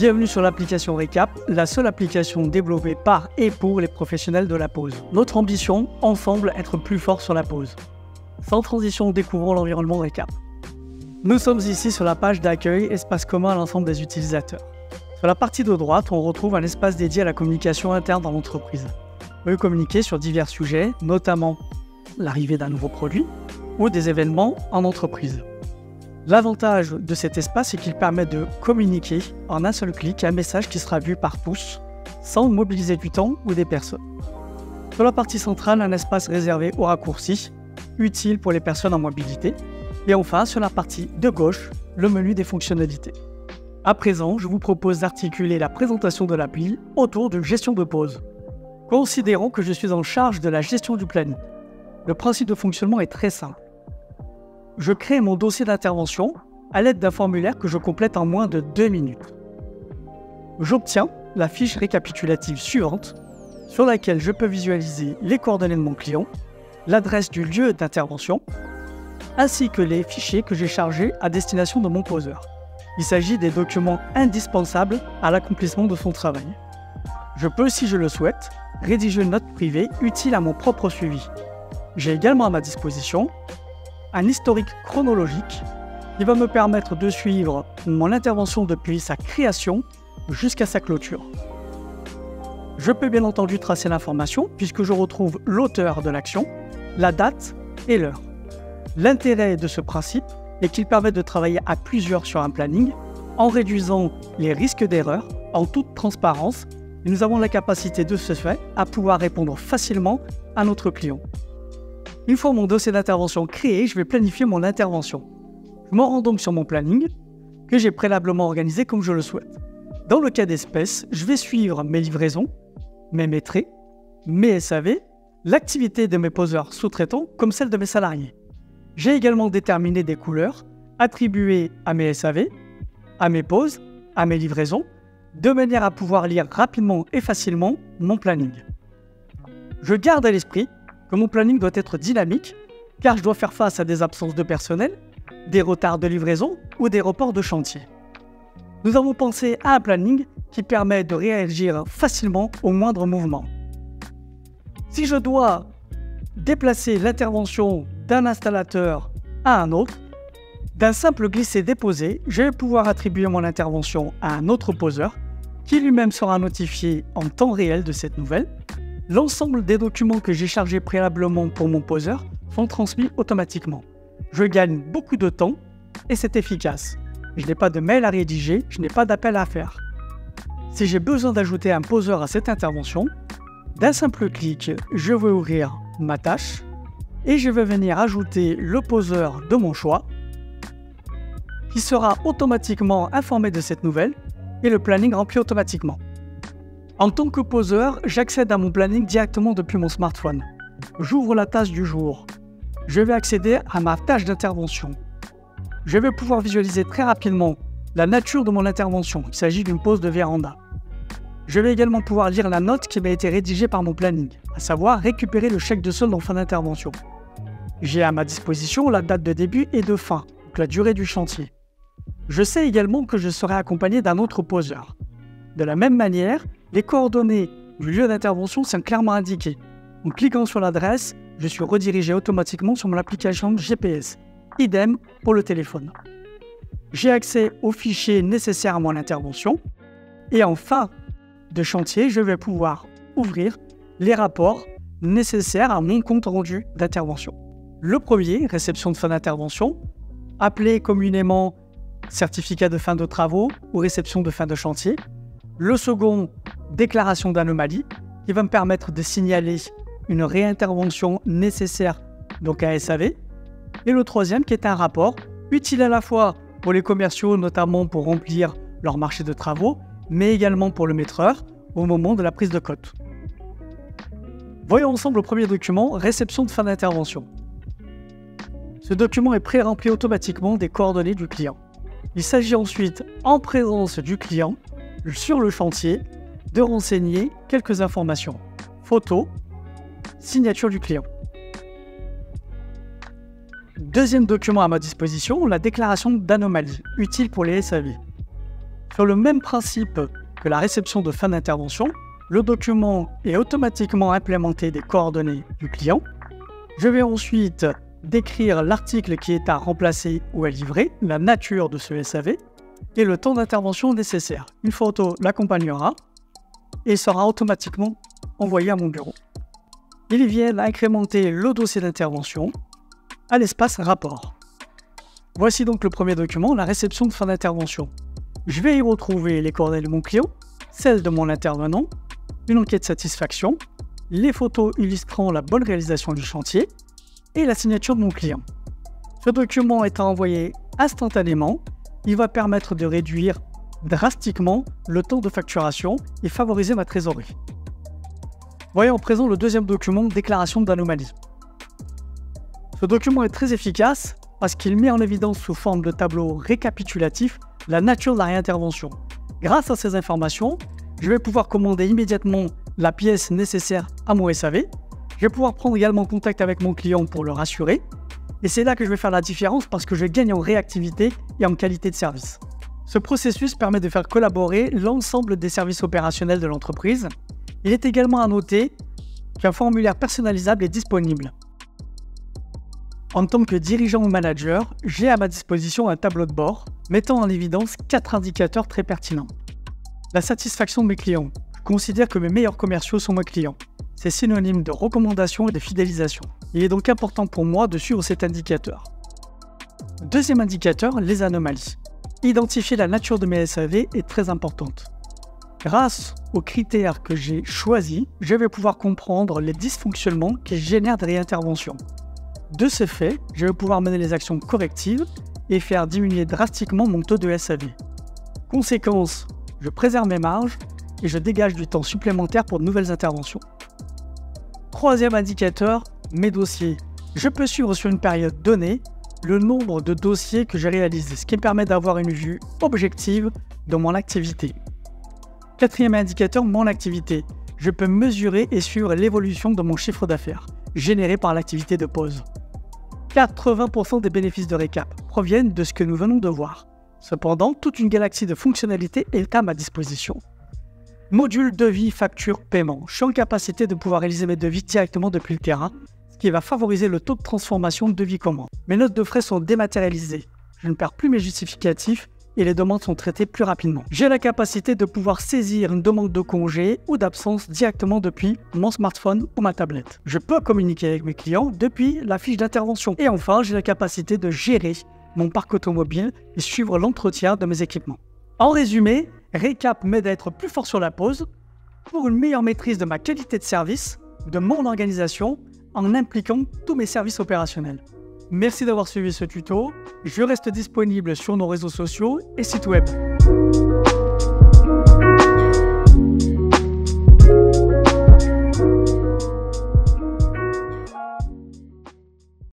Bienvenue sur l'application Récap, la seule application développée par et pour les professionnels de la pause. Notre ambition, ensemble, être plus fort sur la pause. Sans transition, découvrons l'environnement Récap. Nous sommes ici sur la page d'accueil, espace commun à l'ensemble des utilisateurs. Sur la partie de droite, on retrouve un espace dédié à la communication interne dans l'entreprise. On peut communiquer sur divers sujets, notamment l'arrivée d'un nouveau produit ou des événements en entreprise. L'avantage de cet espace, c'est qu'il permet de communiquer en un seul clic un message qui sera vu par tous, sans mobiliser du temps ou des personnes. Sur la partie centrale, un espace réservé aux raccourcis, utile pour les personnes en mobilité. Et enfin, sur la partie de gauche, le menu des fonctionnalités. À présent, je vous propose d'articuler la présentation de l'appli autour de gestion de pause. Considérons que je suis en charge de la gestion du planning. Le principe de fonctionnement est très simple. Je crée mon dossier d'intervention à l'aide d'un formulaire que je complète en moins de 2 minutes. J'obtiens la fiche récapitulative suivante sur laquelle je peux visualiser les coordonnées de mon client, l'adresse du lieu d'intervention, ainsi que les fichiers que j'ai chargés à destination de mon poseur. Il s'agit des documents indispensables à l'accomplissement de son travail. Je peux, si je le souhaite, rédiger une note privée utile à mon propre suivi. J'ai également à ma disposition un historique chronologique qui va me permettre de suivre mon intervention depuis sa création jusqu'à sa clôture. Je peux bien entendu tracer l'information puisque je retrouve l'auteur de l'action, la date et l'heure. L'intérêt de ce principe est qu'il permet de travailler à plusieurs sur un planning en réduisant les risques d'erreur en toute transparence et nous avons la capacité de ce fait à pouvoir répondre facilement à notre client. Une fois mon dossier d'intervention créé, je vais planifier mon intervention. Je me rends donc sur mon planning, que j'ai préalablement organisé comme je le souhaite. Dans le cas d'espèce, je vais suivre mes livraisons, mes maîtres, mes SAV, l'activité de mes poseurs sous-traitants comme celle de mes salariés. J'ai également déterminé des couleurs attribuées à mes SAV, à mes pauses, à mes livraisons, de manière à pouvoir lire rapidement et facilement mon planning. Je garde à l'esprit que mon planning doit être dynamique, car je dois faire face à des absences de personnel, des retards de livraison ou des reports de chantier. Nous avons pensé à un planning qui permet de réagir facilement au moindre mouvement. Si je dois déplacer l'intervention d'un installateur à un autre, d'un simple glisser-déposer, je vais pouvoir attribuer mon intervention à un autre poseur qui lui-même sera notifié en temps réel de cette nouvelle. L'ensemble des documents que j'ai chargés préalablement pour mon poseur sont transmis automatiquement. Je gagne beaucoup de temps et c'est efficace. Je n'ai pas de mail à rédiger, je n'ai pas d'appel à faire. Si j'ai besoin d'ajouter un poseur à cette intervention, d'un simple clic, je vais ouvrir ma tâche et je vais venir ajouter le poseur de mon choix qui sera automatiquement informé de cette nouvelle et le planning rempli automatiquement. En tant que poseur, j'accède à mon planning directement depuis mon smartphone. J'ouvre la tâche du jour. Je vais accéder à ma tâche d'intervention. Je vais pouvoir visualiser très rapidement la nature de mon intervention. Il s'agit d'une pause de véranda. Je vais également pouvoir lire la note qui m'a été rédigée par mon planning, à savoir récupérer le chèque de solde en fin d'intervention. J'ai à ma disposition la date de début et de fin, donc la durée du chantier. Je sais également que je serai accompagné d'un autre poseur. De la même manière, les coordonnées du lieu d'intervention sont clairement indiquées. En cliquant sur l'adresse, je suis redirigé automatiquement sur mon application GPS. Idem pour le téléphone. J'ai accès aux fichiers nécessaires à mon intervention. Et en fin de chantier, je vais pouvoir ouvrir les rapports nécessaires à mon compte rendu d'intervention. Le premier, réception de fin d'intervention, appelé communément certificat de fin de travaux ou réception de fin de chantier. Le second, déclaration d'anomalie, qui va me permettre de signaler une réintervention nécessaire, donc un SAV. Et le troisième, qui est un rapport, utile à la fois pour les commerciaux, notamment pour remplir leur marché de travaux, mais également pour le maîtreur au moment de la prise de cote. Voyons ensemble le premier document, réception de fin d'intervention. Ce document est pré-rempli automatiquement des coordonnées du client. Il s'agit ensuite, en présence du client, sur le chantier, de renseigner quelques informations. Photo, signature du client. Deuxième document à ma disposition, la déclaration d'anomalie, utile pour les SAV. Sur le même principe que la réception de fin d'intervention, le document est automatiquement implémenté des coordonnées du client. Je vais ensuite décrire l'article qui est à remplacer ou à livrer, la nature de ce SAV et le temps d'intervention nécessaire. Une photo l'accompagnera et sera automatiquement envoyée à mon bureau. Ils viennent incrémenter le dossier d'intervention à l'espace rapport. Voici donc le premier document, la réception de fin d'intervention. Je vais y retrouver les coordonnées de mon client, celles de mon intervenant, une enquête de satisfaction, les photos illustrant la bonne réalisation du chantier et la signature de mon client. Ce document étant envoyé instantanément, il va permettre de réduire drastiquement le temps de facturation et favoriser ma trésorerie. Voyons en présent le deuxième document, déclaration d'anomalie. Ce document est très efficace parce qu'il met en évidence sous forme de tableau récapitulatif la nature de la réintervention. Grâce à ces informations, je vais pouvoir commander immédiatement la pièce nécessaire à mon SAV. Je vais pouvoir prendre également contact avec mon client pour le rassurer. Et c'est là que je vais faire la différence parce que je gagne en réactivité et en qualité de service. Ce processus permet de faire collaborer l'ensemble des services opérationnels de l'entreprise. Il est également à noter qu'un formulaire personnalisable est disponible. En tant que dirigeant ou manager, j'ai à ma disposition un tableau de bord mettant en évidence 4 indicateurs très pertinents. La satisfaction de mes clients. Je considère que mes meilleurs commerciaux sont mes clients. C'est synonyme de recommandation et de fidélisation. Il est donc important pour moi de suivre cet indicateur. Deuxième indicateur, les anomalies. Identifier la nature de mes SAV est très importante. Grâce aux critères que j'ai choisis, je vais pouvoir comprendre les dysfonctionnements qui génèrent des réinterventions. De ce fait, je vais pouvoir mener les actions correctives et faire diminuer drastiquement mon taux de SAV. Conséquence, je préserve mes marges et je dégage du temps supplémentaire pour de nouvelles interventions. Troisième indicateur, mes dossiers. Je peux suivre sur une période donnée le nombre de dossiers que j'ai réalisés, ce qui me permet d'avoir une vue objective de mon activité. Quatrième indicateur, mon activité. Je peux mesurer et suivre l'évolution de mon chiffre d'affaires, généré par l'activité de pause. 80% des bénéfices de Récap proviennent de ce que nous venons de voir. Cependant, toute une galaxie de fonctionnalités est à ma disposition. Module devis, facture, paiement. Je suis en capacité de pouvoir réaliser mes devis directement depuis le terrain, ce qui va favoriser le taux de transformation de devis-commande. Mes notes de frais sont dématérialisées. Je ne perds plus mes justificatifs et les demandes sont traitées plus rapidement. J'ai la capacité de pouvoir saisir une demande de congé ou d'absence directement depuis mon smartphone ou ma tablette. Je peux communiquer avec mes clients depuis la fiche d'intervention. Et enfin, j'ai la capacité de gérer mon parc automobile et suivre l'entretien de mes équipements. En résumé, Récap m'aide à être plus fort sur la pause pour une meilleure maîtrise de ma qualité de service, de mon organisation, en impliquant tous mes services opérationnels. Merci d'avoir suivi ce tuto. Je reste disponible sur nos réseaux sociaux et site web.